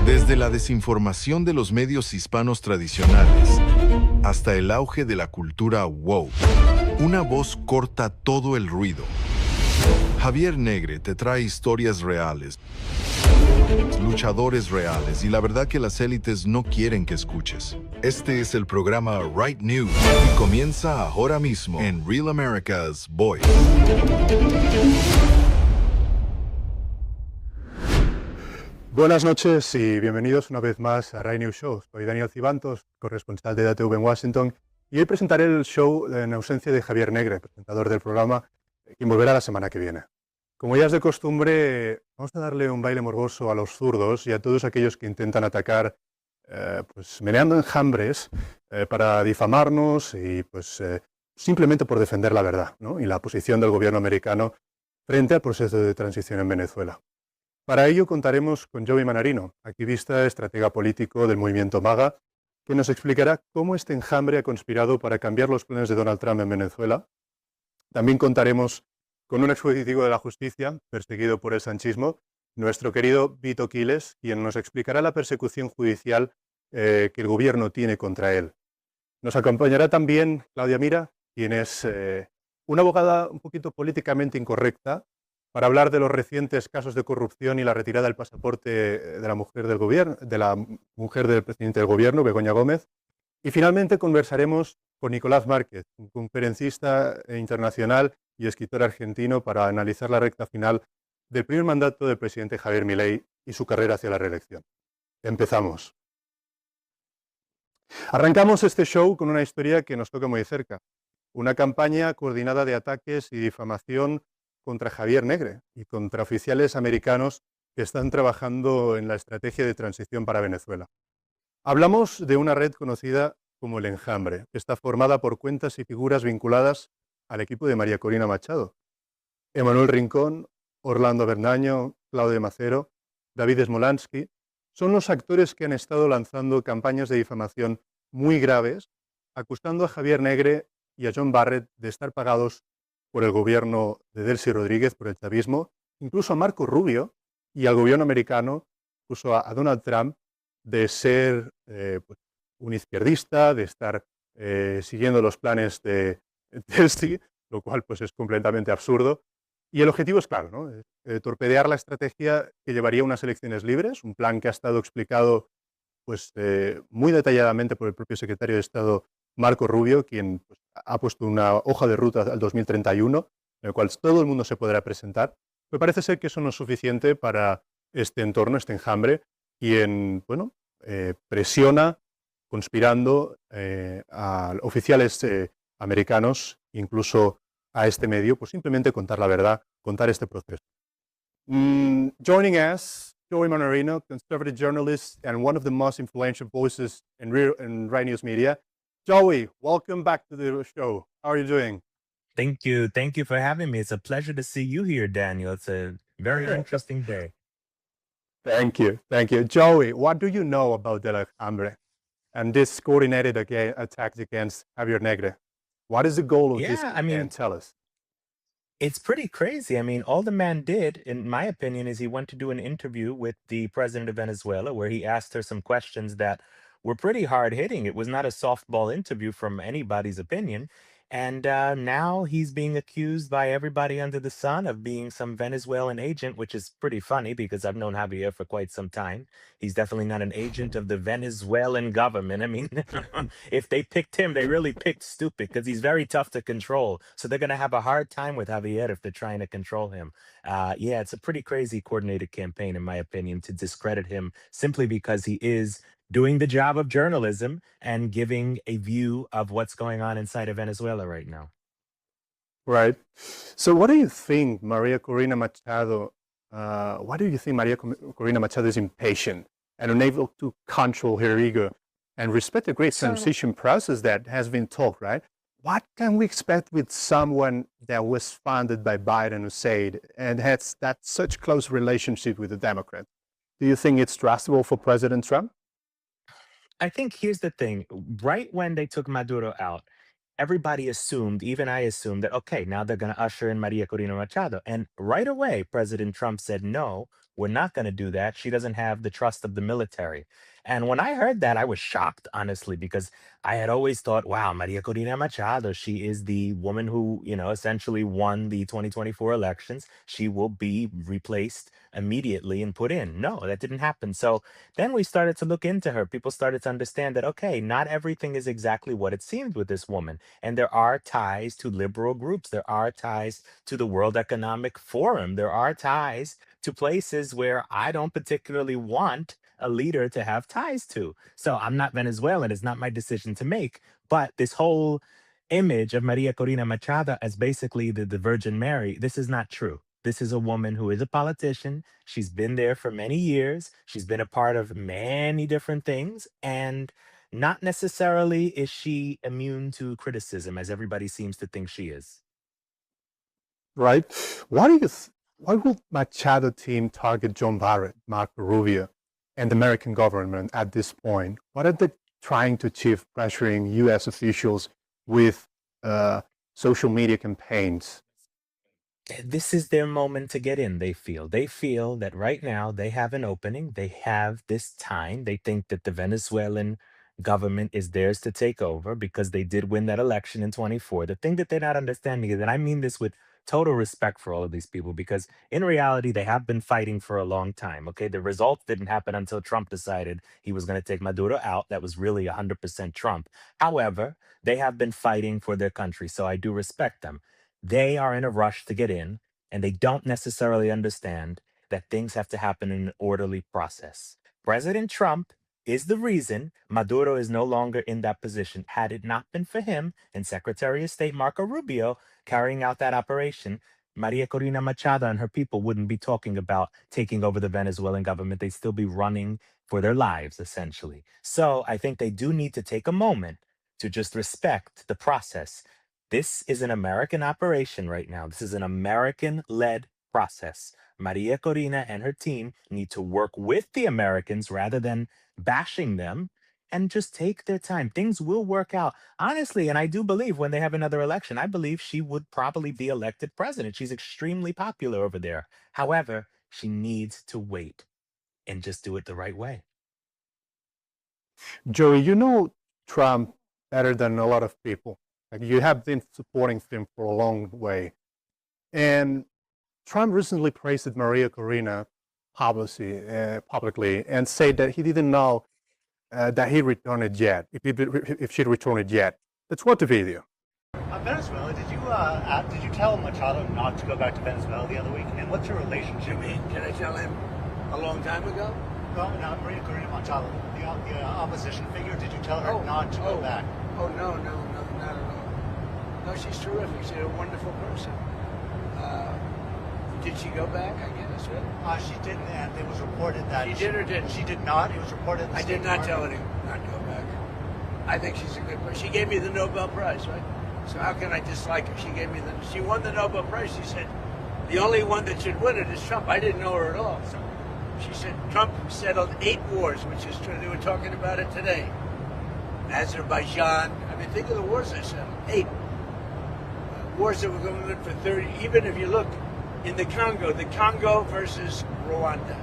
Desde la desinformación de los medios hispanos tradicionales hasta el auge de la cultura woke, una voz corta todo el ruido. Javier Negre te trae historias reales, luchadores reales y la verdad que las élites no quieren que escuches. Este es el programa Right News y comienza ahora mismo en Real America's Voice. Buenas noches y bienvenidos una vez más a Right News Show. Soy Daniel Cibantos, corresponsal de DATV en Washington, y hoy presentaré el show en ausencia de Javier Negre, presentador del programa, quien volverá la semana que viene. Como ya es de costumbre, vamos a darle un baile morboso a los zurdos y a todos aquellos que intentan atacar, meneando enjambres para difamarnos y simplemente por defender la verdad, ¿no? Y la posición del gobierno americano frente al proceso de transición en Venezuela. Para ello contaremos con Joey Manarino, activista, estratega político del movimiento MAGA, que nos explicará cómo este enjambre ha conspirado para cambiar los planes de Donald Trump en Venezuela. También contaremos con un exfugitivo de la justicia, perseguido por el sanchismo, nuestro querido Vito Quiles, quien nos explicará la persecución judicial que el gobierno tiene contra él. Nos acompañará también Claudia Mira, quien es una abogada un poquito políticamente incorrecta, para hablar de los recientes casos de corrupción y la retirada del pasaporte de la mujer del gobierno, de la mujer del presidente del gobierno, Begoña Gómez. Y finalmente conversaremos con Nicolás Márquez, un conferencista internacional y escritor argentino, para analizar la recta final del primer mandato del presidente Javier Milei y su carrera hacia la reelección. Empezamos. Arrancamos este show con una historia que nos toca muy de cerca. Una campaña coordinada de ataques y difamación contra Javier Negre y contra oficiales americanos que están trabajando en la estrategia de transición para Venezuela. Hablamos de una red conocida como el Enjambre, que está formada por cuentas y figuras vinculadas al equipo de María Corina Machado. Emanuel Rincón, Orlando Bernaño, Claudio Macero, David Smolansky son los actores que han estado lanzando campañas de difamación muy graves, acusando a Javier Negre y a John Barrett de estar pagados por el gobierno de Delcy Rodríguez, por el chavismo, incluso a Marco Rubio y al gobierno americano, incluso a Donald Trump, de ser un izquierdista, de estar siguiendo los planes de Delcy, lo cual es completamente absurdo. Y el objetivo es claro, ¿no? Torpedear la estrategia que llevaría a unas elecciones libres, un plan que ha estado explicado muy detalladamente por el propio secretario de Estado Marco Rubio, quien ha puesto una hoja de ruta al 2031, en el cual todo el mundo se podrá presentar. Me parece ser que eso no es suficiente para este entorno, este enjambre, quien presiona, conspirando a oficiales americanos, incluso a este medio, simplemente contar la verdad, contar este proceso. Joining us, Joey Manarino, conservative journalist and one of the most influential voices in Right News Media. Joey, welcome back to the show. How are you doing? Thank you. Thank you for having me. It's a pleasure to see you here, Daniel. It's a very interesting day. Thank you. Thank you. Joey, what do you know about the Hambre and this coordinated attack against Javier Negre? What is the goal of this Yeah, I campaign? mean, Tell us. it's pretty crazy. I mean, all the man did, in my opinion, is he went to do an interview with the president of Venezuela where he asked her some questions that were pretty hard hitting. It was not a softball interview from anybody's opinion. And now he's being accused by everybody under the sun of being some Venezuelan agent, which is pretty funny because I've known Javier for quite some time. He's definitely not an agent of the Venezuelan government. I mean, if they picked him, they really picked stupid because he's very tough to control. So they're going to have a hard time with Javier if they're trying to control him. Yeah, it's a pretty crazy coordinated campaign, in my opinion, to discredit him simply because he is doing the job of journalism and giving a view of what's going on inside of Venezuela right now. Right. So what do you think Maria Corina Machado, why do you think Maria Corina Machado is impatient and unable to control her ego and respect the great transition process that has been talked, right? What can we expect with someone that was founded by Biden Hussein and has that such close relationship with the Democrats? Do you think it's trustable for President Trump? I think here's the thing. Right when they took Maduro out, everybody assumed, even I assumed, that, okay, now they're going to usher in Maria Corina Machado. And right away, President Trump said, no, we're not going to do that. She doesn't have the trust of the military. And when I heard that, I was shocked, honestly, because I had always thought, wow, Maria Corina Machado, she is the woman who, essentially won the 2024 elections. She will be replaced immediately and put in. No, that didn't happen. So then we started to look into her. People started to understand that, okay, not everything is exactly what it seemed with this woman. And there are ties to liberal groups. There are ties to the World Economic Forum. There are ties to places where I don't particularly want a leader to have ties to. So I'm not Venezuelan. It's not my decision to make. But this whole image of Maria Corina Machado as basically the Virgin Mary, this is not true. This is a woman who is a politician. She's been there for many years. She's been a part of many different things. And not necessarily is she immune to criticism, as everybody seems to think she is. Right? Why would Machado team target John Barrett, Marco Rubio, and the American government at this point? What are they trying to achieve pressuring U.S. officials with social media campaigns? This is their moment to get in, they feel. They feel that right now they have an opening. They have this time. They think that the Venezuelan government is theirs to take over because they did win that election in 24. The thing that they're not understanding is, and I mean this with total respect for all of these people, because in reality, they have been fighting for a long time. Okay. The results didn't happen until Trump decided he was going to take Maduro out. That was really 100% Trump. However, they have been fighting for their country. So I do respect them. They are in a rush to get in, and they don't necessarily understand that things have to happen in an orderly process. President Trump is the reason Maduro is no longer in that position. Had it not been for him and Secretary of State Marco Rubio carrying out that operation, Maria Corina Machado and her people wouldn't be talking about taking over the Venezuelan government. They'd still be running for their lives, essentially. So I think they do need to take a moment to just respect the process. This is an American operation right now. This is an American led process. Maria Corina and her team need to work with the Americans rather than bashing them and just take their time. Things will work out. Honestly, and I do believe when they have another election, I believe she would probably be elected president. She's extremely popular over there. However, she needs to wait and just do it the right way. Joey, you know Trump better than a lot of people. Like, you have been supporting him for a long way. And Trump recently praised Maria Corina publicly and said that he didn't know that he returned yet, if she returned yet. Let's watch the video. Venezuela, did you tell Machado not to go back to Venezuela the other week? And what's your relationship? You mean, can I tell him a long time ago? No, not Maria Corina Machado, the opposition figure. Did you tell her not to go back? Oh, no, not at all. No, she's terrific. She's a wonderful person. Did she go back, I guess, right? She didn't, and it was reported that... She did or didn't? She did not. It was reported... I did not tell her not to go back. I think she's a good person. She gave me the Nobel Prize, right? So how can I dislike her? She won the Nobel Prize. She said, the only one that should win it is Trump. I didn't know her at all. So she said Trump settled 8 wars, which is true. They were talking about it today. Azerbaijan. I mean, think of the wars I settled. 8. Wars that were going on for 30. Even if you look in the Congo versus Rwanda.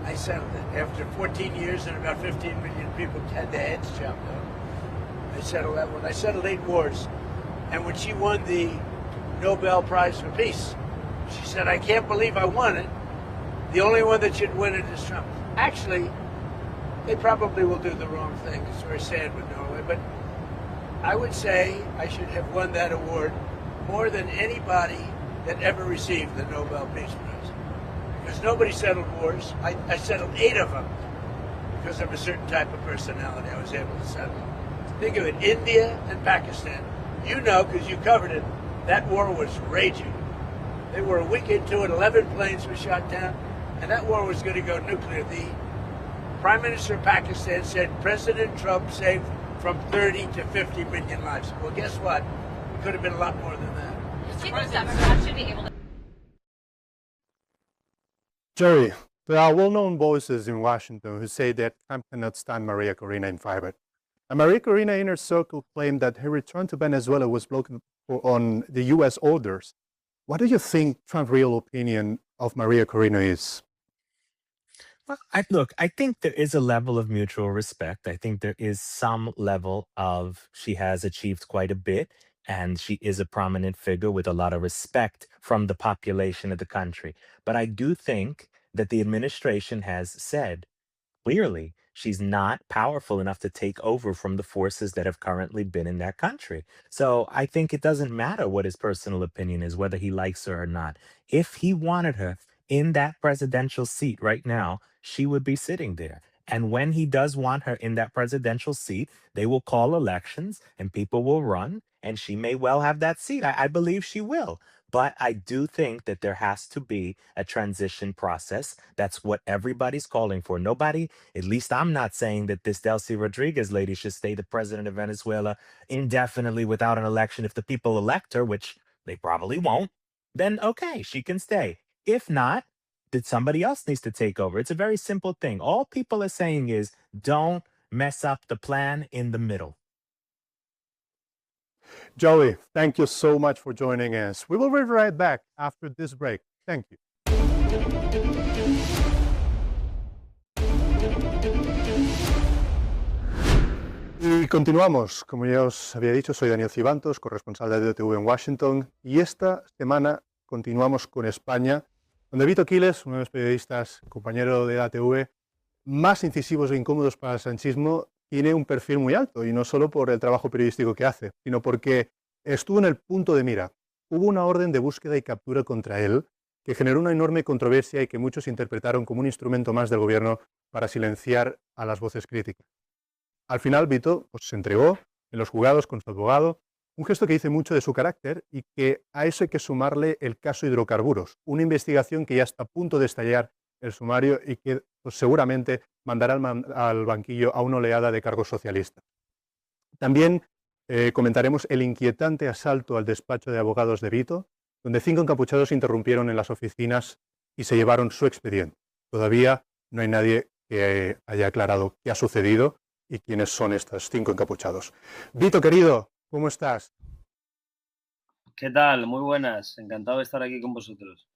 I settled it. After 14 years and about 15 million people had their heads chopped off. I settled that one. I settled 8 wars. And when she won the Nobel Prize for Peace, she said, I can't believe I won it. The only one that should win it is Trump. Actually, they probably will do the wrong thing. It's very sad with Norway. But I would say I should have won that award more than anybody that ever received the Nobel Peace Prize. Because nobody settled wars. I settled 8 of them because of a certain type of personality I was able to settle. Think of it, India and Pakistan. You know, because you covered it, that war was raging. They were a week into it, 11 planes were shot down, and that war was going to go nuclear. The Prime Minister of Pakistan said President Trump saved from 30 to 50 million lives. Well, guess what? It could have been a lot more than that. Democrats should be able to... Jerry, there are well-known voices in Washington who say that Trump cannot stand Maria Corina in private. And Maria Corina Inner Circle claimed that her return to Venezuela was blocked on the U.S. orders. What do you think Trump's real opinion of Maria Corina is? Well, I think there is a level of mutual respect. I think there is some level of she has achieved quite a bit, and she is a prominent figure with a lot of respect from the population of the country. But I do think that the administration has said clearly she's not powerful enough to take over from the forces that have currently been in that country. So I think it doesn't matter what his personal opinion is, whether he likes her or not. If he wanted her in that presidential seat right now, she would be sitting there. And when he does want her in that presidential seat, they will call elections and people will run, and she may well have that seat. I believe she will. But I do think that there has to be a transition process. That's what everybody's calling for. Nobody, at least I'm not saying that this Delcy Rodriguez lady should stay the president of Venezuela indefinitely without an election. If the people elect her, which they probably won't, then okay, she can stay. If not, then somebody else needs to take over. It's a very simple thing. All people are saying is don't mess up the plan in the middle. Joey, thank you so much for joining us. We will be right back after this break. Thank you. Y continuamos. Como ya os había dicho, soy Daniel Cibantos, corresponsal de DTV en Washington, y esta semana continuamos con España, donde Vito Quiles, uno de los periodistas, compañero de ATV, más incisivos e incómodos para el sanchismo, tiene un perfil muy alto, y no solo por el trabajo periodístico que hace, sino porque estuvo en el punto de mira. Hubo una orden de búsqueda y captura contra él que generó una enorme controversia y que muchos interpretaron como un instrumento más del gobierno para silenciar a las voces críticas. Al final, Vito se entregó en los juzgados con su abogado, un gesto que dice mucho de su carácter y que a eso hay que sumarle el caso hidrocarburos, una investigación que ya está a punto de estallar el sumario y que seguramente mandará al banquillo a una oleada de cargos socialistas. También comentaremos el inquietante asalto al despacho de abogados de Vito, donde 5 encapuchados interrumpieron en las oficinas y se llevaron su expediente. Todavía no hay nadie que haya aclarado qué ha sucedido y quiénes son estos 5 encapuchados. Vito, querido, ¿cómo estás? ¿Qué tal? Muy buenas. Encantado de estar aquí con vosotros.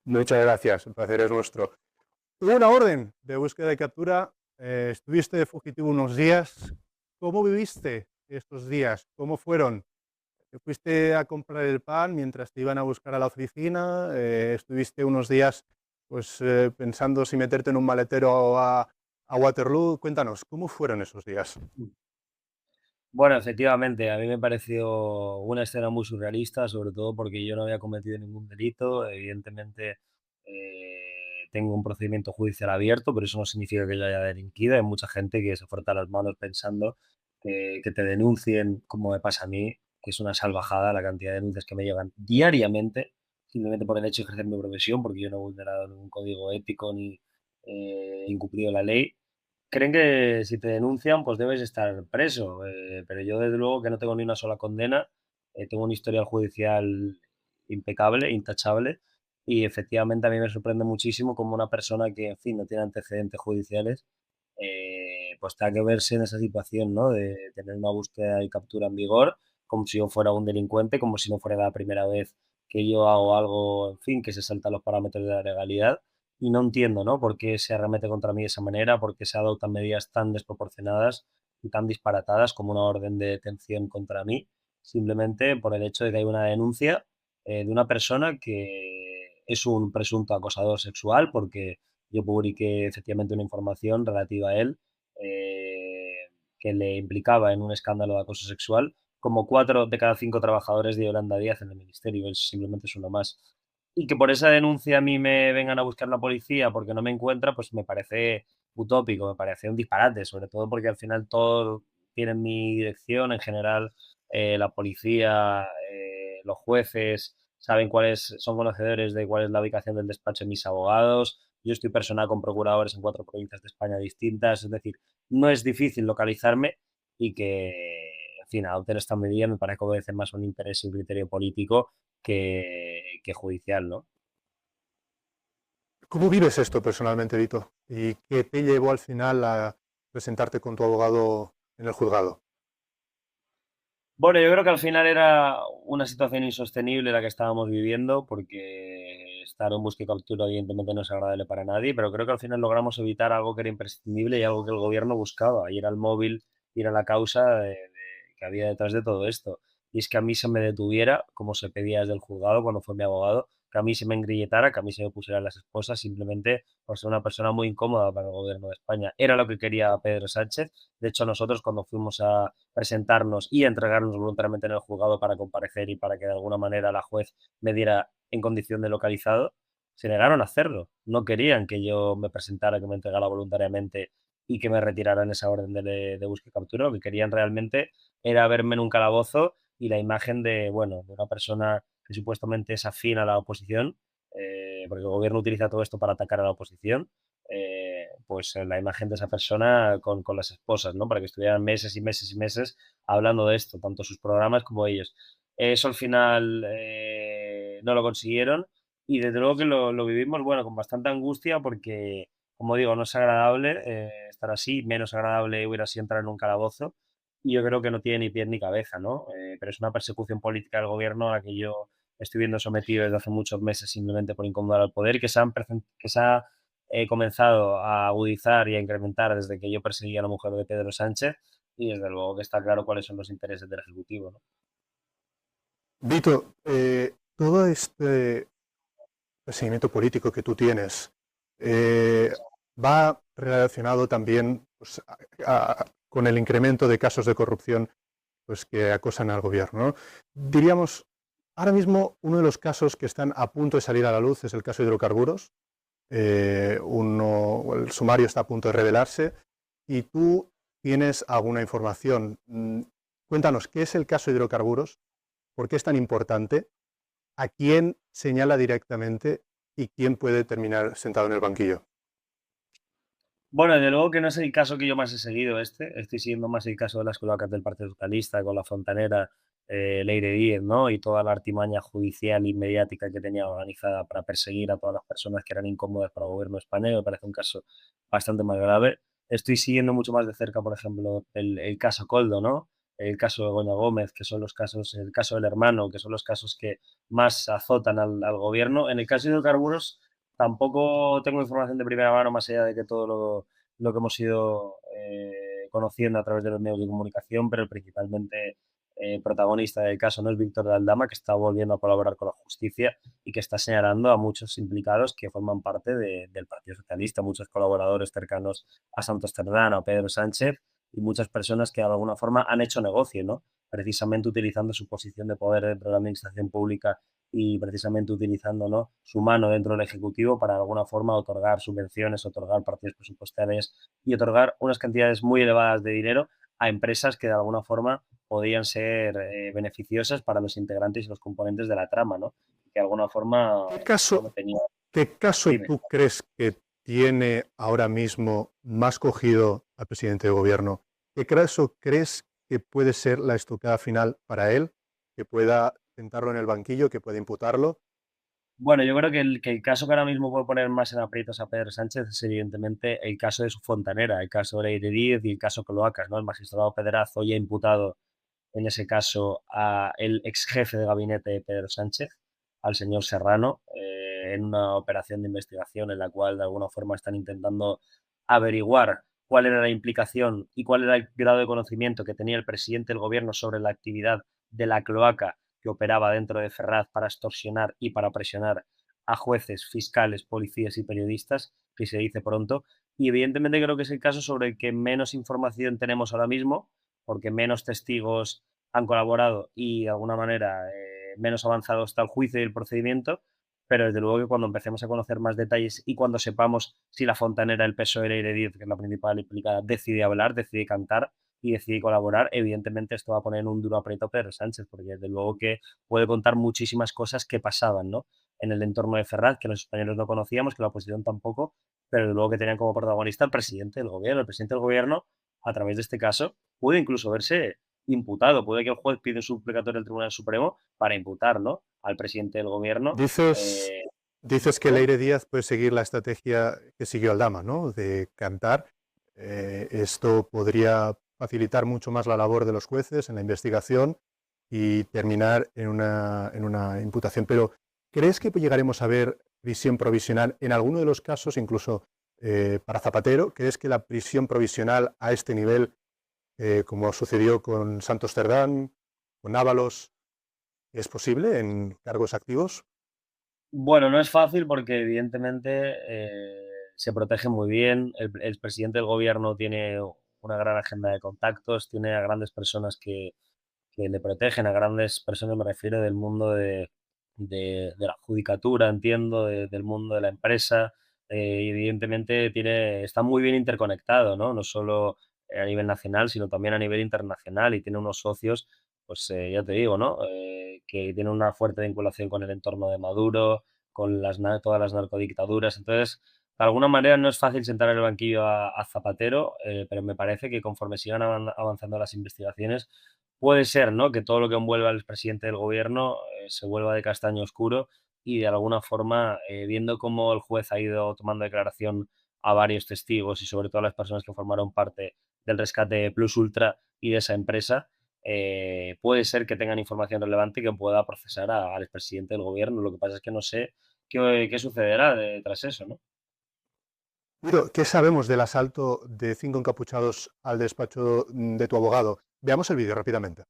Muchas gracias, el placer es nuestro. Hubo una orden de búsqueda y captura, estuviste de fugitivo unos días. ¿Cómo viviste estos días? ¿Cómo fueron? ¿Te fuiste a comprar el pan mientras te iban a buscar a la oficina? ¿Estuviste unos días pues, pensando si meterte en un maletero a Waterloo? Cuéntanos, ¿cómo fueron esos días? Bueno, efectivamente, a mí me pareció una escena muy surrealista, sobre todo porque yo no había cometido ningún delito. Evidentemente, tengo un procedimiento judicial abierto, pero eso no significa que yo haya delinquido. Hay mucha gente que se frota las manos pensando que te denuncien, como me pasa a mí, que es una salvajada la cantidad de denuncias que me llegan diariamente, simplemente por el hecho de ejercer mi profesión, porque yo no he vulnerado ningún código ético ni incumplido la ley. Creen que si te denuncian, pues debes estar preso, pero yo desde luego que no tengo ni una sola condena, tengo un historial judicial impecable, intachable, y efectivamente a mí me sorprende muchísimo como una persona que, en fin, no tiene antecedentes judiciales, pues tenga que verse en esa situación, ¿no? De tener una búsqueda y captura en vigor, como si yo fuera un delincuente, como si no fuera la primera vez que yo hago algo, en fin, que se salta los parámetros de la legalidad. Y no entiendo, ¿no? Por qué se arremete contra mí de esa manera, por qué se adoptan medidas tan desproporcionadas y tan disparatadas como una orden de detención contra mí, simplemente por el hecho de que hay una denuncia de una persona que es un presunto acosador sexual, porque yo publiqué efectivamente una información relativa a él que le implicaba en un escándalo de acoso sexual, como 4 de cada 5 trabajadores de Yolanda Díaz en el ministerio, simplemente es uno más. Y que por esa denuncia a mí me vengan a buscar la policía porque no me encuentra, pues me parece utópico, me parece un disparate, sobre todo porque al final todos tienen mi dirección, en general la policía, los jueces saben son conocedores de cuál es la ubicación del despacho de mis abogados, yo estoy personal con procuradores en 4 provincias de España distintas, es decir, no es difícil localizarme y que, en fin, adopten esta medida me parece que obedece más a un interés y un criterio político que judicial, ¿no? ¿Cómo vives esto personalmente, Vito? ¿Y qué te llevó al final a presentarte con tu abogado en el juzgado? Bueno, yo creo que al final era una situación insostenible la que estábamos viviendo, porque estar en busca y captura evidentemente no es agradable para nadie, pero creo que al final logramos evitar algo que era imprescindible y algo que el gobierno buscaba, y era el móvil, y era la causa que había detrás de todo esto. Y es que a mí se me detuviera, como se pedía desde el juzgado cuando fue mi abogado, que a mí se me engrilletara, que a mí se me pusieran las esposas simplemente por ser una persona muy incómoda para el gobierno de España. Era lo que quería Pedro Sánchez. De hecho, nosotros cuando fuimos a presentarnos y a entregarnos voluntariamente en el juzgado para comparecer y para que de alguna manera la juez me diera en condición de localizado, se negaron a hacerlo. No querían que yo me presentara, que me entregara voluntariamente y que me retiraran esa orden de busca y captura. Lo que querían realmente era verme en un calabozo y la imagen de, bueno, de una persona que supuestamente es afín a la oposición, porque el gobierno utiliza todo esto para atacar a la oposición, pues la imagen de esa persona con las esposas, ¿no? Para que estuvieran meses y meses y meses hablando de esto, tanto sus programas como ellos. Eso al final no lo consiguieron y desde luego que lo vivimos, bueno, con bastante angustia porque, como digo, no es agradable estar así, menos agradable hubiera sido entrar en un calabozo y yo creo que no tiene ni pies ni cabeza, ¿no? Pero es una persecución política del gobierno a la que yo estoy viendo sometido desde hace muchos meses simplemente por incomodar al poder y que se ha comenzado a agudizar y a incrementar desde que yo perseguí a la mujer de Pedro Sánchez y desde luego que está claro cuáles son los intereses del Ejecutivo, ¿no? Vito, todo este seguimiento político que tú tienes va relacionado también pues, con el incremento de casos de corrupción pues, que acosan al gobierno, ¿no? Diríamos, ahora mismo uno de los casos que están a punto de salir a la luz es el caso de hidrocarburos. El sumario está a punto de revelarse y tú tienes alguna información. Cuéntanos, ¿qué es el caso de hidrocarburos? ¿Por qué es tan importante? ¿A quién señala directamente y quién puede terminar sentado en el banquillo? Bueno, desde luego que no es el caso que yo más he seguido estoy siguiendo más el caso de las cloacas del Partido Socialista con la fontanera Leire Díez, ¿no? Y toda la artimaña judicial y mediática que tenía organizada para perseguir a todas las personas que eran incómodas para el gobierno español, me parece un caso bastante más grave. Estoy siguiendo mucho más de cerca, por ejemplo, el caso Coldo, ¿no? El caso de Begoña Gómez, que son los casos, el caso del hermano, que son los casos que más azotan al gobierno. En el caso de hidrocarburos, tampoco tengo información de primera mano, más allá de que todo lo que hemos ido conociendo a través de los medios de comunicación, pero principalmente protagonista del caso no es Víctor de Aldama, que está volviendo a colaborar con la justicia y que está señalando a muchos implicados que forman parte del Partido Socialista, muchos colaboradores cercanos a Santos Cerdán, a Pedro Sánchez y muchas personas que de alguna forma han hecho negocio, ¿no? Precisamente utilizando su posición de poder dentro de la administración pública y precisamente utilizando, ¿no?, su mano dentro del Ejecutivo para de alguna forma otorgar subvenciones, otorgar partidas presupuestarias y otorgar unas cantidades muy elevadas de dinero a empresas que de alguna forma podían ser beneficiosas para los integrantes y los componentes de la trama, ¿no? Que de alguna forma ¿Qué caso, bueno, tenía... qué caso Dime. tú crees que tiene ahora mismo más cogido al presidente de gobierno? ¿Qué caso crees que puede ser la estocada final para él, que pueda sentarlo en el banquillo, que pueda imputarlo? Bueno, yo creo que el caso que ahora mismo puede poner más en aprietos a Pedro Sánchez es evidentemente el caso de su fontanera, el caso de Leire Díez y el caso Cloacas, ¿no? El magistrado Pedrazo ya ha imputado en ese caso a el ex jefe de gabinete de Pedro Sánchez, al señor Serrano, en una operación de investigación en la cual de alguna forma están intentando averiguar cuál era la implicación y cuál era el grado de conocimiento que tenía el presidente del gobierno sobre la actividad de la cloaca que operaba dentro de Ferraz para extorsionar y para presionar a jueces, fiscales, policías y periodistas, que se dice pronto. Y evidentemente creo que es el caso sobre el que menos información tenemos ahora mismo, porque menos testigos han colaborado y de alguna manera menos avanzado está el juicio y el procedimiento, pero desde luego que cuando empecemos a conocer más detalles y cuando sepamos si la fontanera del PSOE Leire Díez, que es la principal implicada, decide hablar, decide cantar y decide colaborar, evidentemente esto va a poner un duro aprieto a Pedro Sánchez, porque desde luego que puede contar muchísimas cosas que pasaban, ¿no?, en el entorno de Ferraz, que los españoles no conocíamos, que la oposición tampoco, pero desde luego que tenían como protagonista al presidente del gobierno. El presidente del gobierno, a través de este caso, puede incluso verse imputado. Puede que el juez pida un suplicatorio al Tribunal Supremo para imputar, ¿no?, al presidente del gobierno. Dices que Leire Díaz puede seguir la estrategia que siguió Aldama, ¿no?, de cantar. Esto podría facilitar mucho más la labor de los jueces en la investigación y terminar en una imputación. Pero, ¿crees que llegaremos a ver prisión provisional en alguno de los casos, incluso para Zapatero? ¿Crees que la prisión provisional a este nivel, como sucedió con Santos Cerdán, con Ábalos, es posible en cargos activos? Bueno, no es fácil porque evidentemente se protege muy bien. El presidente del gobierno tiene una gran agenda de contactos, tiene a grandes personas que le protegen, a grandes personas me refiero del mundo de la judicatura, entiendo, del mundo de la empresa. Y evidentemente está muy bien interconectado, ¿no? No solo a nivel nacional, sino también a nivel internacional y tiene unos socios, pues ya te digo, ¿no? Que tienen una fuerte vinculación con el entorno de Maduro, con todas las narcodictaduras. Entonces, de alguna manera no es fácil sentar en el banquillo a Zapatero, pero me parece que conforme sigan avanzando las investigaciones, puede ser, ¿no?, que todo lo que envuelva al presidente del gobierno se vuelva de castaño oscuro y de alguna forma, viendo cómo el juez ha ido tomando declaración a varios testigos y sobre todo a las personas que formaron parte del rescate Plus Ultra y de esa empresa, puede ser que tengan información relevante que pueda procesar al expresidente del gobierno. Lo que pasa es que no sé qué sucederá tras eso, ¿no? Miro, ¿qué sabemos del asalto de 5 encapuchados al despacho de tu abogado? Veamos el vídeo rápidamente.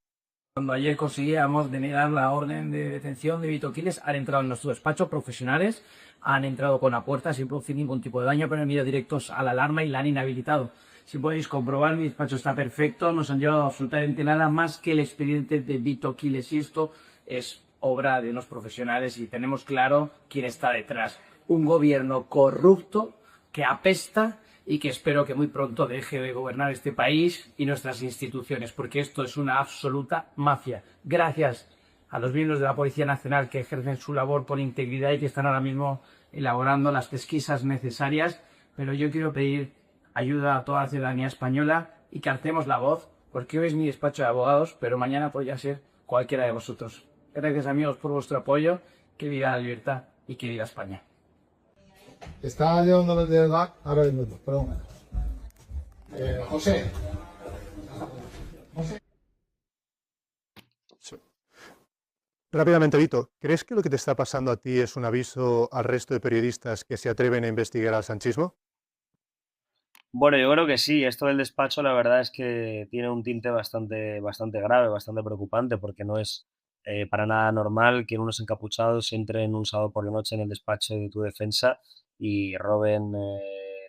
Cuando ayer conseguíamos denegar la orden de detención de Vito Quiles, han entrado en nuestro despacho profesionales, han entrado con la puerta sin producir ningún tipo de daño, pero han ido directos a la alarma y la han inhabilitado. Si podéis comprobar, mi despacho está perfecto, no se han llevado absolutamente nada más que el expediente de Vito Quiles y esto es obra de unos profesionales y tenemos claro quién está detrás. Un gobierno corrupto que apesta y que espero que muy pronto deje de gobernar este país y nuestras instituciones, porque esto es una absoluta mafia. Gracias a los miembros de la Policía Nacional que ejercen su labor con integridad y que están ahora mismo elaborando las pesquisas necesarias, pero yo quiero pedir ayuda a toda la ciudadanía española y que alcemos la voz, porque hoy es mi despacho de abogados, pero mañana podría ser cualquiera de vosotros. Gracias, amigos, por vuestro apoyo. Que viva la libertad y que viva España. Está llevando el de DAC ahora mismo, pero bueno. José. Sí. Rápidamente, Vito, ¿crees que lo que te está pasando a ti es un aviso al resto de periodistas que se atreven a investigar al sanchismo? Bueno, yo creo que sí. Esto del despacho, la verdad es que tiene un tinte bastante grave, bastante preocupante, porque no es para nada normal que unos encapuchados entren un sábado por la noche en el despacho de tu defensa y roben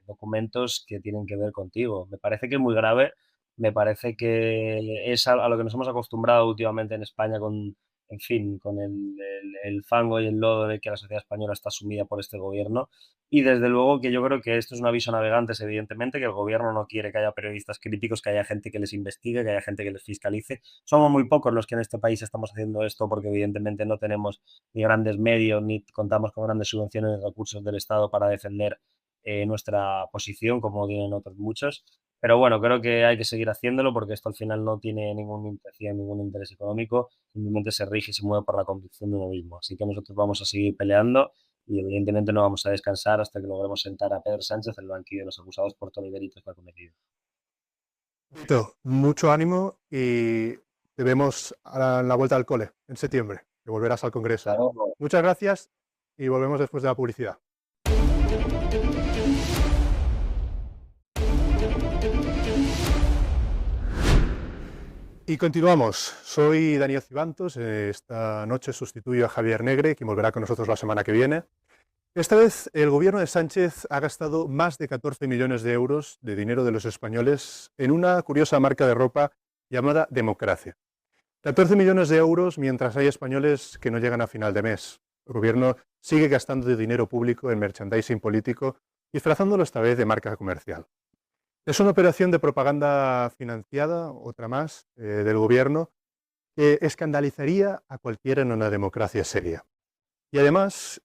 documentos que tienen que ver contigo. Me parece que es muy grave, me parece que es a lo que nos hemos acostumbrado últimamente en España con, en fin, con el fango y el lodo en el que la sociedad española está sumida por este gobierno. Y desde luego que yo creo que esto es un aviso a navegantes, evidentemente, que el gobierno no quiere que haya periodistas críticos, que haya gente que les investigue, que haya gente que les fiscalice. Somos muy pocos los que en este país estamos haciendo esto porque evidentemente no tenemos ni grandes medios, ni contamos con grandes subvenciones de recursos del Estado para defender nuestra posición, como tienen otros muchos. Pero bueno, creo que hay que seguir haciéndolo porque esto al final no tiene ninguna intención, ningún interés económico, simplemente se rige y se mueve por la convicción de uno mismo. Así que nosotros vamos a seguir peleando y evidentemente no vamos a descansar hasta que logremos sentar a Pedro Sánchez en el banquillo de los acusados por todos los delitos que ha cometido. Vito, mucho ánimo y te vemos a la vuelta al cole en septiembre, que volverás al Congreso. Claro. Muchas gracias y volvemos después de la publicidad. Y continuamos. Soy Daniel Cibantos. Esta noche sustituyo a Javier Negre, quien volverá con nosotros la semana que viene. Esta vez el gobierno de Sánchez ha gastado más de 14 millones de euros de dinero de los españoles en una curiosa marca de ropa llamada Democracia. 14 millones de euros mientras hay españoles que no llegan a final de mes. El gobierno sigue gastando de dinero público en merchandising político, disfrazándolo esta vez de marca comercial. Es una operación de propaganda financiada, otra más, del gobierno, que escandalizaría a cualquiera en una democracia seria. Y además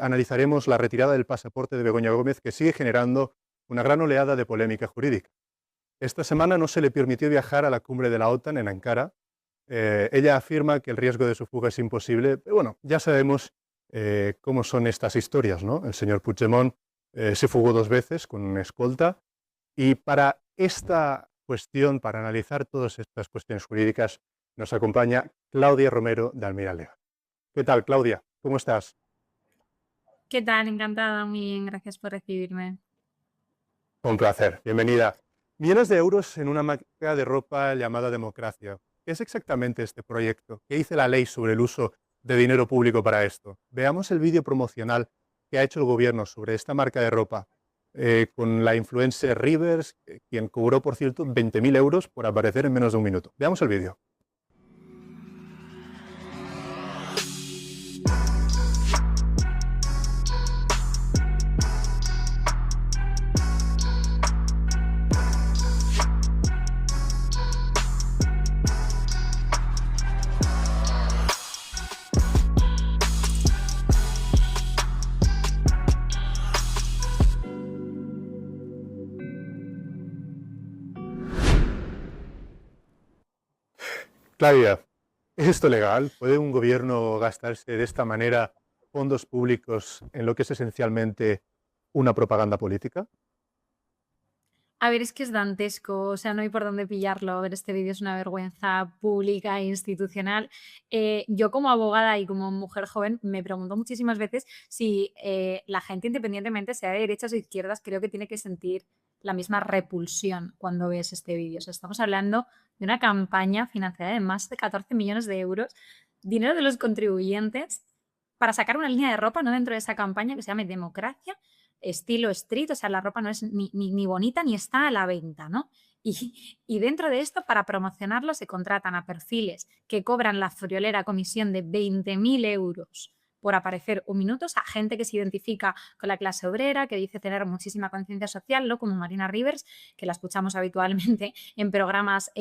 analizaremos la retirada del pasaporte de Begoña Gómez, que sigue generando una gran oleada de polémica jurídica. Esta semana no se le permitió viajar a la cumbre de la OTAN en Ankara. Ella afirma que el riesgo de su fuga es imposible, pero bueno, ya sabemos cómo son estas historias, ¿no? El señor Puigdemont se fugó 2 veces con una escolta. Y para esta cuestión, para analizar todas estas cuestiones jurídicas, nos acompaña Claudia Romero de Almirall Legal. ¿Qué tal, Claudia? ¿Cómo estás? ¿Qué tal? Encantada, muy bien, gracias por recibirme. Un placer, bienvenida. Millones de euros en una marca de ropa llamada Democracia. ¿Qué es exactamente este proyecto? ¿Qué dice la ley sobre el uso de dinero público para esto? Veamos el vídeo promocional que ha hecho el gobierno sobre esta marca de ropa con la influencer Rivers, quien cobró, por cierto, 20.000 euros por aparecer en menos de un minuto. Veamos el vídeo. Claudia, ¿es esto legal? ¿Puede un gobierno gastarse de esta manera fondos públicos en lo que es esencialmente una propaganda política? A ver, es que es dantesco, o sea, no hay por dónde pillarlo. A ver, este vídeo es una vergüenza pública e institucional. Yo como abogada y como mujer joven me pregunto muchísimas veces si la gente, independientemente sea de derechas o izquierdas, creo que tiene que sentir la misma repulsión cuando ves este vídeo. O sea, estamos hablando de una campaña financiada de más de 14 millones de euros, dinero de los contribuyentes, para sacar una línea de ropa, no dentro de esa campaña que se llame Democracia, estilo street, o sea, la ropa no es ni bonita ni está a la venta, ¿no? Y dentro de esto, para promocionarlo, se contratan a perfiles que cobran la friolera comisión de 20.000 euros por aparecer un minuto, a gente que se identifica con la clase obrera, que dice tener muchísima conciencia social, ¿no? Como Marina Rivers, que la escuchamos habitualmente en programas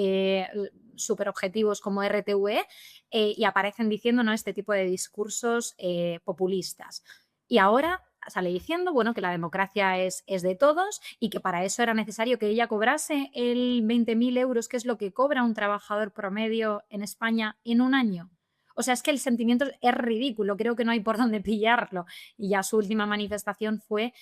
súper objetivos como RTV, y aparecen diciendo, ¿no?, este tipo de discursos populistas. Y ahora sale diciendo, bueno, que la democracia es de todos y que para eso era necesario que ella cobrase el 20.000 euros, que es lo que cobra un trabajador promedio en España en un año. O sea, es que el sentimiento es ridículo, creo que no hay por dónde pillarlo. Y ya su última manifestación fue,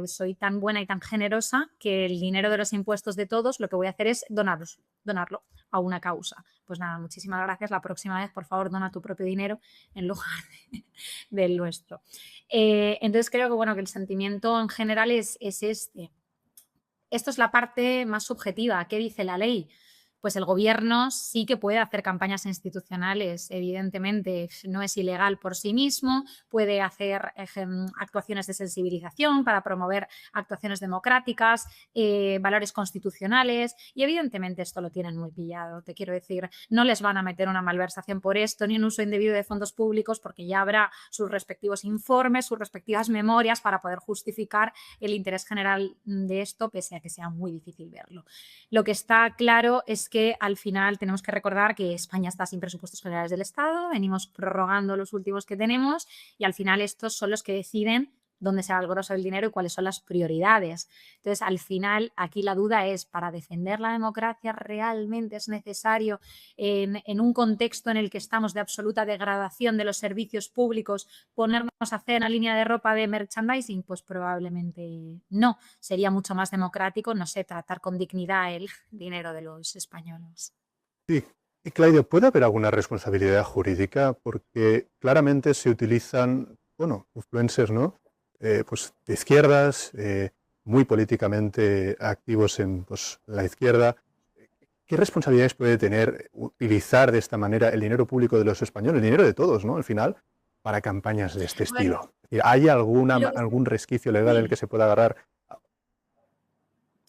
soy tan buena y tan generosa que el dinero de los impuestos de todos lo que voy a hacer es donarlo a una causa. Pues nada, muchísimas gracias. La próxima vez, por favor, dona tu propio dinero en lugar del nuestro. Entonces creo que, bueno, que el sentimiento en general es este. Esto es la parte más subjetiva. ¿Qué dice la ley? Pues el gobierno sí que puede hacer campañas institucionales, evidentemente no es ilegal por sí mismo, puede hacer actuaciones de sensibilización para promover actuaciones democráticas, valores constitucionales, y evidentemente esto lo tienen muy pillado. Te quiero decir, no les van a meter una malversación por esto ni un uso indebido de fondos públicos, porque ya habrá sus respectivos informes, sus respectivas memorias para poder justificar el interés general de esto, pese a que sea muy difícil verlo. Lo que está claro es que al final tenemos que recordar que España está sin presupuestos generales del Estado, venimos prorrogando los últimos que tenemos y al final estos son los que deciden dónde se va el grosso del dinero y cuáles son las prioridades. Entonces, al final, aquí la duda es, ¿para defender la democracia realmente es necesario en un contexto en el que estamos de absoluta degradación de los servicios públicos ponernos a hacer una línea de ropa de merchandising? Pues probablemente no. Sería mucho más democrático, no sé, tratar con dignidad el dinero de los españoles. Sí. Y Claudia, ¿puede haber alguna responsabilidad jurídica? Porque claramente se utilizan, bueno, influencers, ¿no? Pues de izquierdas, muy políticamente activos en pues, la izquierda. ¿Qué responsabilidades puede tener utilizar de esta manera el dinero público de los españoles, el dinero de todos, ¿no? Al final, para campañas de este estilo? ¿Hay algún resquicio legal en el que se pueda agarrar?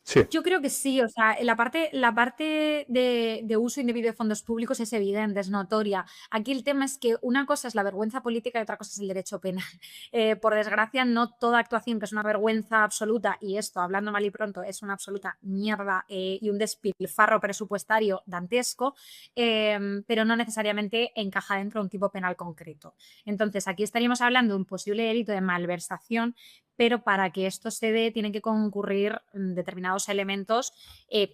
Sí. Yo creo que sí, o sea, la parte de uso indebido de fondos públicos es evidente, es notoria. Aquí el tema es que una cosa es la vergüenza política y otra cosa es el derecho penal. Por desgracia, no toda actuación que es una vergüenza absoluta, y esto, hablando mal y pronto, es una absoluta mierda y un despilfarro presupuestario dantesco, pero no necesariamente encaja dentro de un tipo penal concreto. Entonces, aquí estaríamos hablando de un posible delito de malversación, pero para que esto se dé tienen que concurrir determinados elementos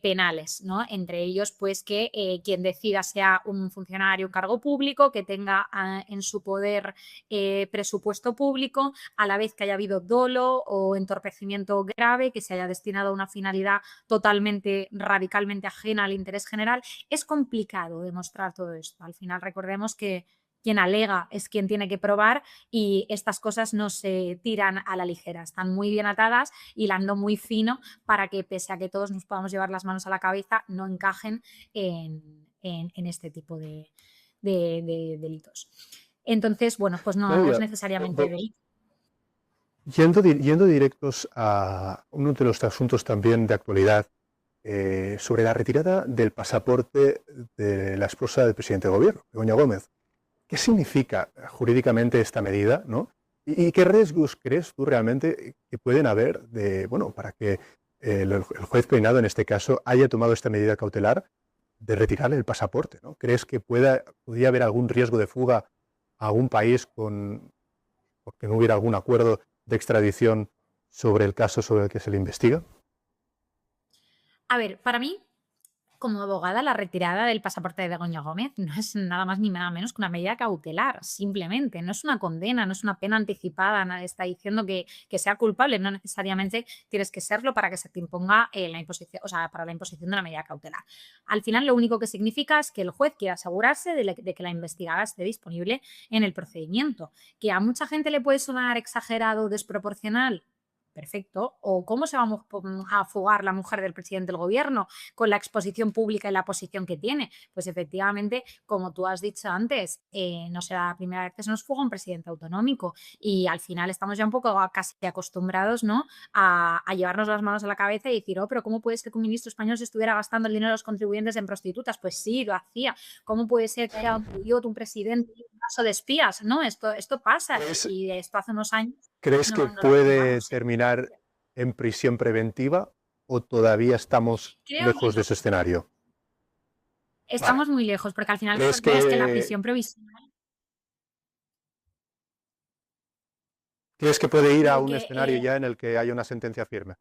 penales, ¿no? Entre ellos, pues que quien decida sea un funcionario, un cargo público, que tenga en su poder presupuesto público, a la vez que haya habido dolo o entorpecimiento grave, que se haya destinado a una finalidad totalmente, radicalmente ajena al interés general. Es complicado demostrar todo esto. Al final, recordemos que quien alega es quien tiene que probar y estas cosas no se tiran a la ligera, están muy bien atadas, hilando muy fino para que, pese a que todos nos podamos llevar las manos a la cabeza, no encajen en este tipo de delitos. Entonces, bueno, pues no Claudia, es necesariamente delito. Yendo directos a uno de los asuntos también de actualidad, sobre la retirada del pasaporte de la esposa del presidente del gobierno, Begoña Gómez. ¿Qué significa jurídicamente esta medida, ¿no? ¿Y qué riesgos crees tú realmente que pueden haber para que el juez Peinado, en este caso, haya tomado esta medida cautelar de retirarle el pasaporte, ¿no? ¿Crees que podría haber algún riesgo de fuga a algún país porque no hubiera algún acuerdo de extradición sobre el caso sobre el que se le investiga? A ver, para mí, como abogada, la retirada del pasaporte de Begoña Gómez no es nada más ni nada menos que una medida cautelar, simplemente. No es una condena, no es una pena anticipada, nadie está diciendo que sea culpable, no necesariamente tienes que serlo para que se te imponga la imposición, o sea, para la imposición de una medida cautelar. Al final, lo único que significa es que el juez quiere asegurarse de que la investigada esté disponible en el procedimiento. ¿Que a mucha gente le puede sonar exagerado o desproporcional? Perfecto. ¿O cómo se va a fugar la mujer del presidente del gobierno con la exposición pública y la posición que tiene? Pues efectivamente, como tú has dicho antes, no será la primera vez que se nos fuga un presidente autonómico y al final estamos ya un poco casi acostumbrados, ¿no?, a llevarnos las manos a la cabeza y decir, pero ¿cómo puede ser que un ministro español se estuviera gastando el dinero de los contribuyentes en prostitutas? Pues sí, lo hacía. ¿Cómo puede ser que un presidente un caso de espías? No, esto pasa y esto hace unos años. ¿Crees que puede terminar en prisión preventiva o todavía estamos lejos de ese escenario? Estamos muy lejos, porque al final es que la prisión provisional... ¿Crees que puede ir a un escenario ya en el que haya una sentencia firme?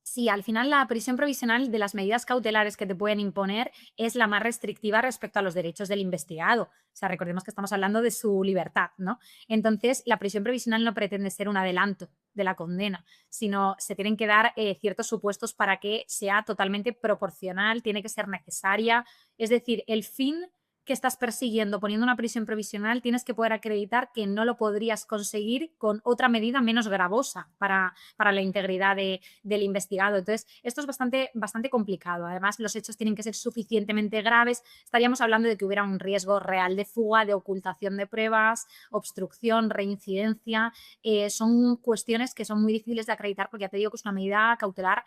Sí, al final la prisión provisional de las medidas cautelares que te pueden imponer es la más restrictiva respecto a los derechos del investigado. O sea, recordemos que estamos hablando de su libertad, ¿no? Entonces, la prisión provisional no pretende ser un adelanto de la condena, sino se tienen que dar ciertos supuestos para que sea totalmente proporcional, tiene que ser necesaria. Es decir, el fin que estás persiguiendo poniendo una prisión provisional tienes que poder acreditar que no lo podrías conseguir con otra medida menos gravosa para la integridad del investigado. Entonces, esto es bastante complicado. Además, los hechos tienen que ser suficientemente graves. Estaríamos hablando de que hubiera un riesgo real de fuga, de ocultación de pruebas, obstrucción, reincidencia. Son cuestiones que son muy difíciles de acreditar porque ya te digo que es una medida cautelar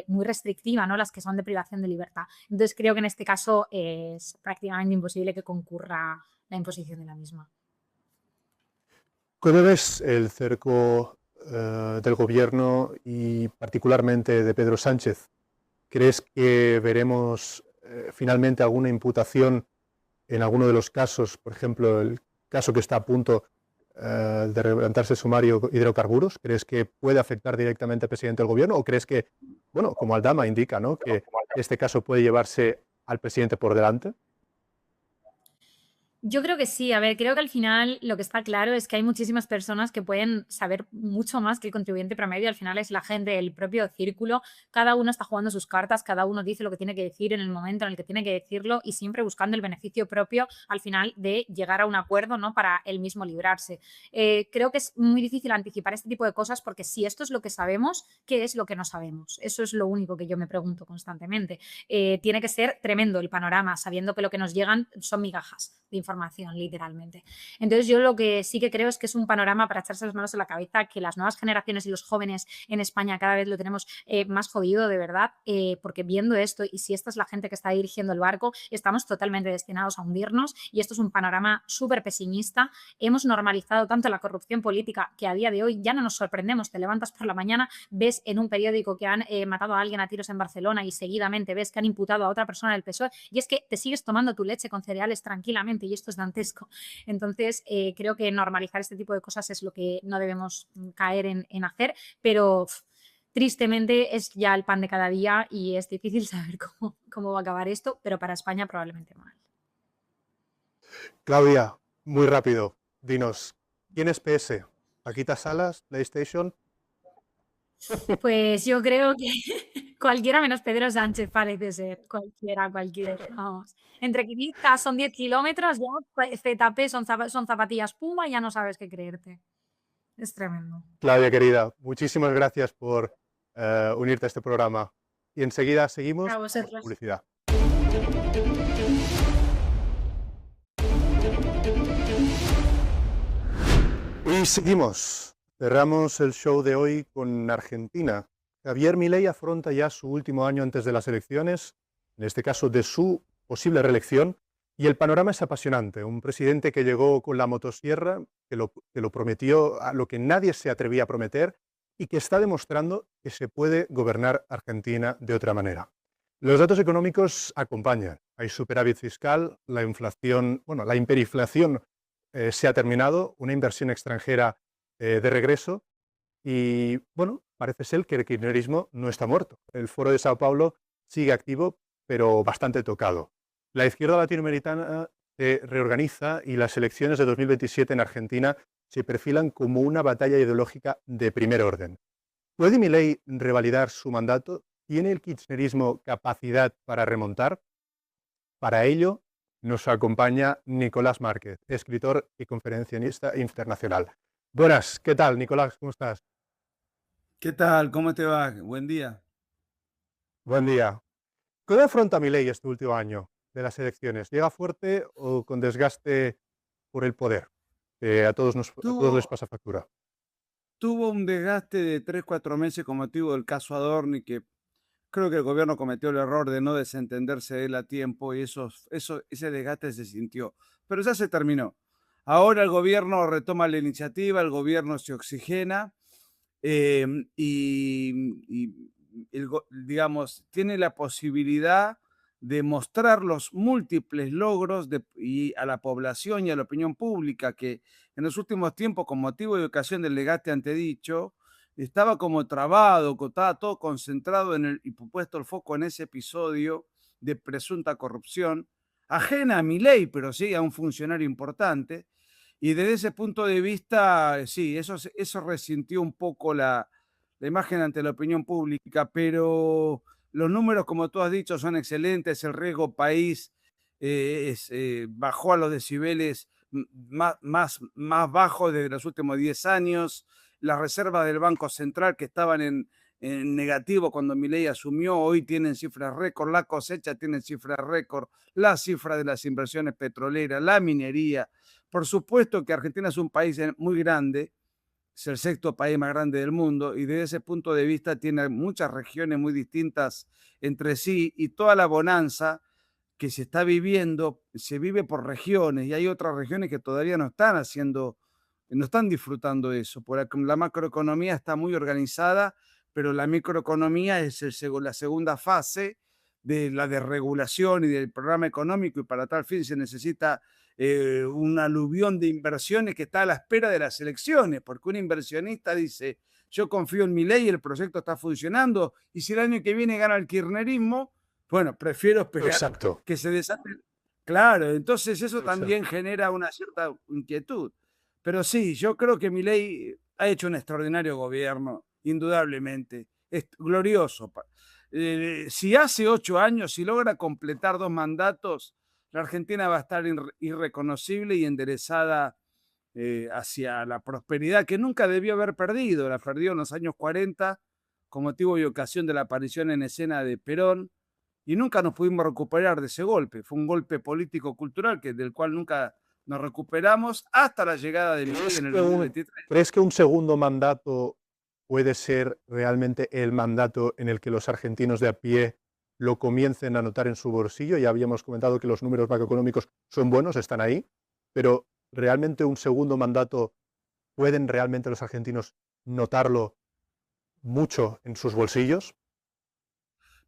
muy restrictiva, ¿no?, las que son de privación de libertad. Entonces, creo que en este caso es prácticamente imposible que concurra la imposición de la misma. ¿Cómo ves el cerco del gobierno y particularmente de Pedro Sánchez? ¿Crees que veremos finalmente alguna imputación en alguno de los casos? Por ejemplo, el caso que está a punto de levantarse el sumario hidrocarburos. ¿Crees que puede afectar directamente al presidente del gobierno? ¿O crees que, como Aldama indica, ¿no?, que este caso puede llevarse al presidente por delante? Yo creo que sí. A ver, creo que al final lo que está claro es que hay muchísimas personas que pueden saber mucho más que el contribuyente promedio. Al final es la gente del propio círculo. Cada uno está jugando sus cartas, cada uno dice lo que tiene que decir en el momento en el que tiene que decirlo y siempre buscando el beneficio propio al final de llegar a un acuerdo, ¿no?, para él mismo librarse. Creo que es muy difícil anticipar este tipo de cosas porque si esto es lo que sabemos, ¿qué es lo que no sabemos? Eso es lo único que yo me pregunto constantemente. Tiene que ser tremendo el panorama, sabiendo que lo que nos llegan son migajas de información, literalmente. Entonces, yo lo que sí que creo es que es un panorama para echarse las manos en la cabeza, que las nuevas generaciones y los jóvenes en España cada vez lo tenemos más jodido, de verdad, porque viendo esto, y si esta es la gente que está dirigiendo el barco, estamos totalmente destinados a hundirnos y esto es un panorama súper pesimista. Hemos normalizado tanto la corrupción política que a día de hoy ya no nos sorprendemos. Te levantas por la mañana, ves en un periódico que han matado a alguien a tiros en Barcelona y seguidamente ves que han imputado a otra persona del PSOE y es que te sigues tomando tu leche con cereales tranquilamente y esto es dantesco. Entonces, creo que normalizar este tipo de cosas es lo que no debemos caer en hacer, pero tristemente es ya el pan de cada día y es difícil saber cómo va a acabar esto, pero para España probablemente mal. Claudia, muy rápido, dinos, ¿quién es PS? ¿Paquita Salas, PlayStation? Pues yo creo que cualquiera menos Pedro Sánchez parece ser. Cualquiera. Vamos. Entre Quizás son 10 kilómetros, ya ZP son zapatillas Puma y ya no sabes qué creerte. Es tremendo. Claudia, querida, muchísimas gracias por unirte a este programa. Y enseguida seguimos A con vosotros. publicidad. Y seguimos. Cerramos el show de hoy con Argentina. Javier Milei afronta ya su último año antes de las elecciones, en este caso de su posible reelección, y el panorama es apasionante. Un presidente que llegó con la motosierra, que lo prometió a lo que nadie se atrevía a prometer y que está demostrando que se puede gobernar Argentina de otra manera. Los datos económicos acompañan. Hay superávit fiscal, la inflación, la hiperinflación se ha terminado, una inversión extranjera de regreso y, parece ser que el kirchnerismo no está muerto. El Foro de Sao Paulo sigue activo, pero bastante tocado. La izquierda latinoamericana se reorganiza y las elecciones de 2027 en Argentina se perfilan como una batalla ideológica de primer orden. ¿Puede Milei revalidar su mandato? ¿Tiene el kirchnerismo capacidad para remontar? Para ello nos acompaña Nicolás Márquez, escritor y conferencista internacional. Buenas, ¿qué tal, Nicolás? ¿Cómo estás? ¿Qué tal? ¿Cómo te va? Buen día. Buen día. ¿Cómo afronta Milei este último año de las elecciones? ¿Llega fuerte o con desgaste por el poder? A todos les pasa factura. Tuvo un desgaste de 3-4 meses con motivo del caso Adorni, que creo que el gobierno cometió el error de no desentenderse de él a tiempo y ese desgaste se sintió. Pero ya se terminó. Ahora el gobierno retoma la iniciativa, el gobierno se oxigena digamos, tiene la posibilidad de mostrar los múltiples logros y a la población y a la opinión pública que en los últimos tiempos, con motivo y ocasión del desgaste antedicho, estaba como trabado, estaba todo concentrado y puesto el foco en ese episodio de presunta corrupción, ajena a Milei, pero sí a un funcionario importante. Y desde ese punto de vista, sí, eso resintió un poco la imagen ante la opinión pública, pero los números, como tú has dicho, son excelentes. El riesgo país bajó a los decibeles más bajos desde los últimos 10 años. Las reservas del Banco Central, que estaban en negativo cuando Milei asumió, hoy tienen cifras récord. La cosecha tiene cifras récord. La cifra de las inversiones petroleras, la minería. Por supuesto que Argentina es un país muy grande, es el sexto país más grande del mundo y desde ese punto de vista tiene muchas regiones muy distintas entre sí y toda la bonanza que se está viviendo se vive por regiones y hay otras regiones que todavía no están disfrutando eso. La macroeconomía está muy organizada, pero la microeconomía es la segunda fase de la desregulación y del programa económico y para tal fin se necesita un aluvión de inversiones que está a la espera de las elecciones, porque un inversionista dice, yo confío en Milei, el proyecto está funcionando, y si el año que viene gana el kirchnerismo, bueno, prefiero esperar que se desate. Claro, entonces eso también genera una cierta inquietud. Pero sí, yo creo que Milei ha hecho un extraordinario gobierno, indudablemente. Es glorioso. Si hace 8 años, si logra completar 2 mandatos, la Argentina va a estar irreconocible y enderezada hacia la prosperidad que nunca debió haber perdido. La perdió en los años 40 con motivo y ocasión de la aparición en escena de Perón y nunca nos pudimos recuperar de ese golpe. Fue un golpe político-cultural del cual nunca nos recuperamos hasta la llegada de Milei en el 2023. ¿Crees que un segundo mandato puede ser realmente el mandato en el que los argentinos de a pie lo comiencen a notar en su bolsillo? Ya habíamos comentado que los números macroeconómicos son buenos, están ahí, pero ¿realmente un segundo mandato pueden realmente los argentinos notarlo mucho en sus bolsillos?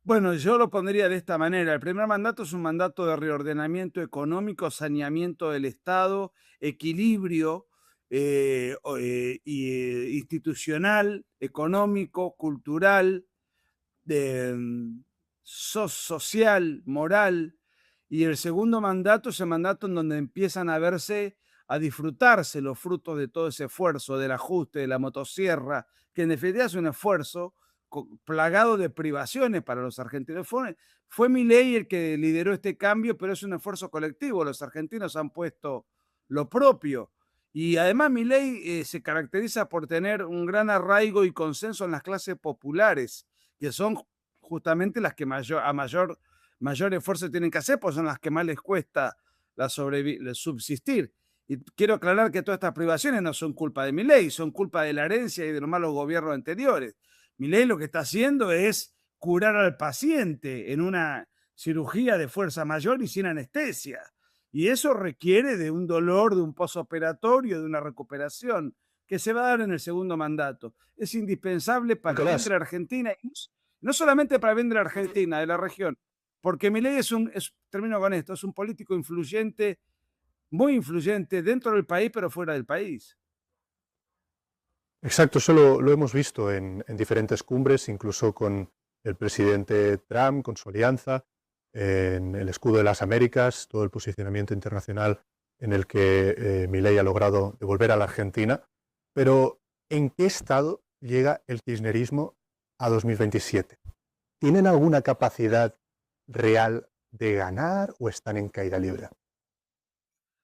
Bueno, yo lo pondría de esta manera. El primer mandato es un mandato de reordenamiento económico, saneamiento del Estado, equilibrio institucional, económico, cultural, social, moral. Y el segundo mandato es el mandato en donde empiezan a verse, a disfrutarse los frutos de todo ese esfuerzo, del ajuste, de la motosierra, que en definitiva es un esfuerzo plagado de privaciones para los argentinos. Fue Milei el que lideró este cambio, pero es un esfuerzo colectivo. Los argentinos han puesto lo propio. Y además Milei se caracteriza por tener un gran arraigo y consenso en las clases populares, que son justamente las que mayor esfuerzo tienen que hacer, pues son las que más les cuesta subsistir. Y quiero aclarar que todas estas privaciones no son culpa de Milei, son culpa de la herencia y de los malos gobiernos anteriores. Milei lo que está haciendo es curar al paciente en una cirugía de fuerza mayor y sin anestesia. Y eso requiere de un dolor, de un posoperatorio, de una recuperación que se va a dar en el segundo mandato. Es indispensable para el bien de la Argentina, y no solamente para el bien de la Argentina, de la región, porque Milei termino con esto, es un político influyente, muy influyente dentro del país, pero fuera del país. Exacto, eso lo hemos visto en diferentes cumbres, incluso con el presidente Trump, con su alianza, en el escudo de las Américas, todo el posicionamiento internacional en el que Milei ha logrado devolver a la Argentina. Pero, ¿en qué estado llega el kirchnerismo a 2027? ¿Tienen alguna capacidad real de ganar o están en caída libre?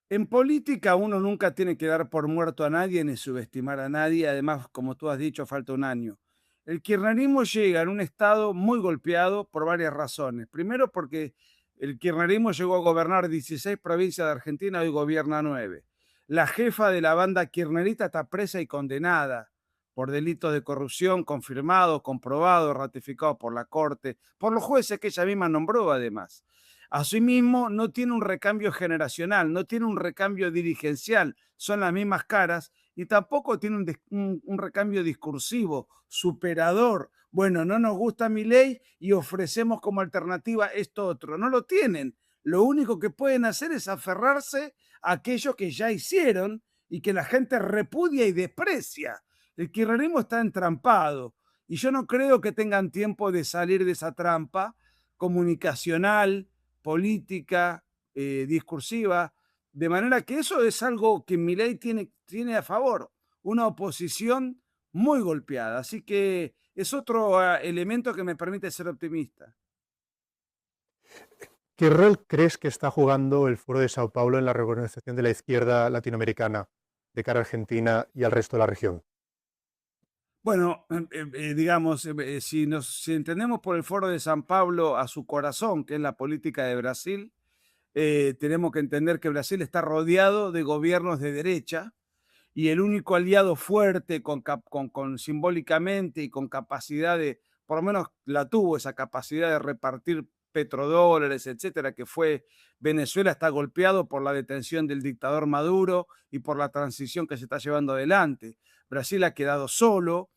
En política uno nunca tiene que dar por muerto a nadie ni subestimar a nadie. Además, como tú has dicho, falta un año. El kirchnerismo llega en un estado muy golpeado por varias razones. Primero, porque el kirchnerismo llegó a gobernar 16 provincias de Argentina, hoy gobierna 9. La jefa de la banda kirchnerista está presa y condenada por delitos de corrupción confirmados, comprobados, ratificados por la Corte, por los jueces que ella misma nombró además. Asimismo, no tiene un recambio generacional, no tiene un recambio dirigencial, son las mismas caras, y tampoco tiene un recambio discursivo, superador. Bueno, no nos gusta Milei y ofrecemos como alternativa esto otro. No lo tienen. Lo único que pueden hacer es aferrarse a aquello que ya hicieron y que la gente repudia y desprecia. El kirchnerismo está entrampado y yo no creo que tengan tiempo de salir de esa trampa comunicacional, política, discursiva, de manera que eso es algo que Milei tiene a favor, una oposición muy golpeada. Así que es otro elemento que me permite ser optimista. ¿Qué rol crees que está jugando el Foro de Sao Paulo en la reorganización de la izquierda latinoamericana de cara a Argentina y al resto de la región? Bueno, digamos, si entendemos por el Foro de San Pablo a su corazón, que es la política de Brasil, tenemos que entender que Brasil está rodeado de gobiernos de derecha y el único aliado fuerte simbólicamente y con capacidad de, por lo menos la tuvo esa capacidad de repartir petrodólares, etcétera, que fue Venezuela, está golpeado por la detención del dictador Maduro y por la transición que se está llevando adelante. Brasil ha quedado solo.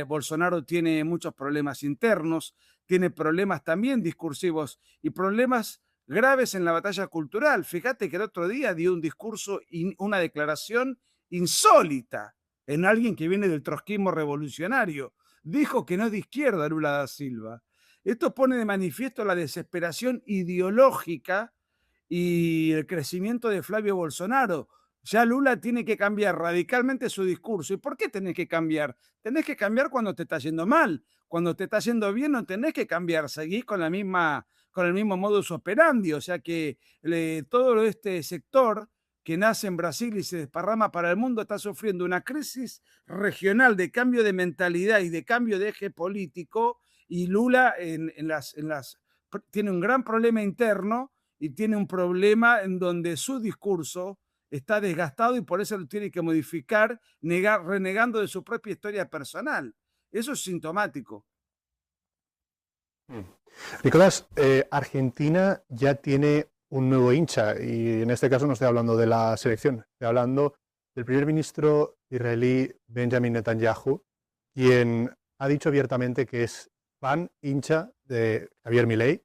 Bolsonaro tiene muchos problemas internos, tiene problemas también discursivos y problemas graves en la batalla cultural. Fíjate que el otro día dio un discurso, una declaración insólita en alguien que viene del trotskismo revolucionario. Dijo que no es de izquierda Lula da Silva. Esto pone de manifiesto la desesperación ideológica y el crecimiento de Flavio Bolsonaro. Ya Lula tiene que cambiar radicalmente su discurso. ¿Y por qué tenés que cambiar? Tenés que cambiar cuando te está yendo mal. Cuando te está yendo bien no tenés que cambiar. Seguís con el mismo modus operandi. O sea que todo este sector que nace en Brasil y se desparrama para el mundo está sufriendo una crisis regional de cambio de mentalidad y de cambio de eje político. Y Lula tiene un gran problema interno y tiene un problema en donde su discurso está desgastado y por eso lo tiene que modificar, renegando de su propia historia personal. Eso es sintomático. Nicolás, Argentina ya tiene un nuevo hincha y en este caso no estoy hablando de la selección, estoy hablando del primer ministro israelí Benjamin Netanyahu, quien ha dicho abiertamente que es fan hincha de Javier Milei,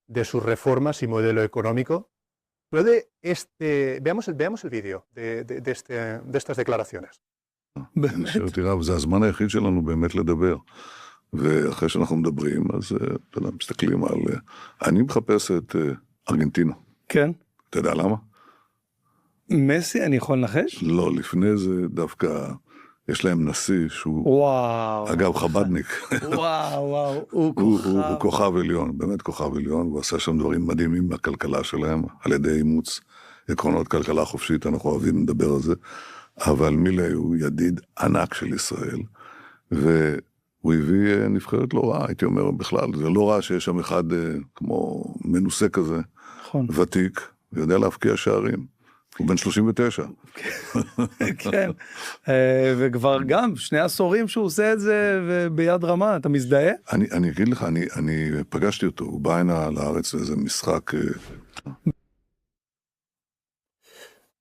de sus reformas y modelo económico. Veamos el vídeo de estas declaraciones. תראה, זה הזמן היחיד שלנו באמת לדבר. ואחרי שאנחנו מדברים, אז אתה יודע, מסתכלים על... אני מחפש את ארגנטינה. כן. אתה יודע למה? מסי, אני יכול לנחש? לא, לפני זה דווקא יש להם נשיא שהוא... וואו. אגב, חבדניק. וואו, הוא כוכב. הוא כוכב עליון, באמת כוכב עליון, הוא עשה שם דברים מדהימים לכלכלה שלהם, על ידי אימוץ עקרונות כלכלה חופשית, אנחנו אוהבים לדבר על זה, אבל מילי הוא ידיד ענק של ישראל, והוא הביא נבחרת לא רעה, הייתי אומר בכלל, זה לא רע שיש שם אחד כמו מנוסה כזה, נכון. ותיק, ויודע להפקיע שערים. הוא בן 39. כן, וכבר גם 2 עשורים שהוא עושה את זה ביד רמה, אתה מזדהה? אני אגיד לך, אני פגשתי אותו, הוא בא הנה לארץ לאיזה משחק.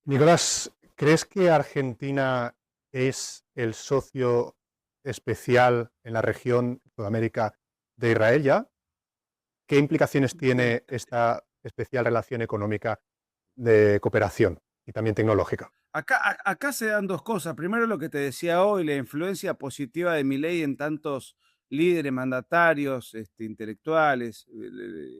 Nicolás, ¿crees que Argentina es el socio especial en la región de Sudamérica de Israel ya? ¿Qué implicaciones tiene esta especial relación económica de cooperación y también tecnológica? Acá se dan 2 cosas. Primero, lo que te decía hoy, la influencia positiva de Milei en tantos líderes, mandatarios, intelectuales,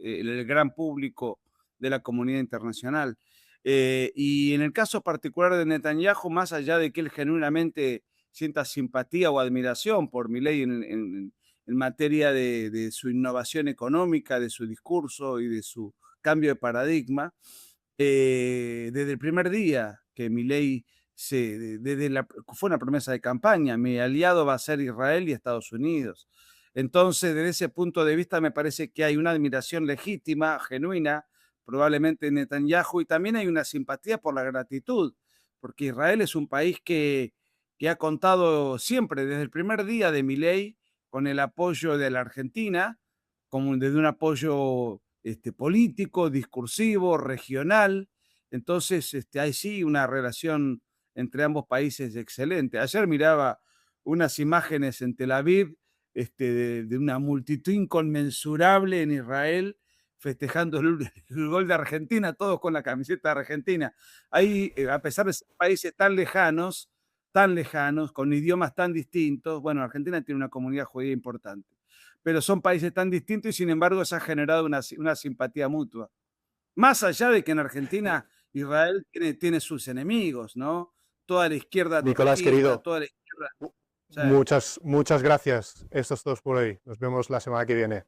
el gran público de la comunidad internacional. Y en el caso particular de Netanyahu, más allá de que él genuinamente sienta simpatía o admiración por Milei en materia de su innovación económica, de su discurso y de su cambio de paradigma, desde el primer día que Milei fue una promesa de campaña, mi aliado va a ser Israel y Estados Unidos. Entonces, desde ese punto de vista, me parece que hay una admiración legítima, genuina, probablemente en Netanyahu, y también hay una simpatía por la gratitud, porque Israel es un país que ha contado siempre, desde el primer día de Milei, con el apoyo de la Argentina, como desde un apoyo político, discursivo, regional. Entonces, hay sí una relación entre ambos países excelente. Ayer miraba unas imágenes en Tel Aviv de una multitud inconmensurable en Israel festejando el gol de Argentina, todos con la camiseta de Argentina. Ahí, a pesar de ser países tan lejanos, con idiomas tan distintos, bueno, Argentina tiene una comunidad judía importante, pero son países tan distintos y sin embargo se ha generado una simpatía mutua. Más allá de que en Argentina Israel tiene sus enemigos, ¿no? Toda la izquierda... Nicolás, querido, toda la izquierda, o sea, muchas gracias. Estos 2 por hoy. Nos vemos la semana que viene.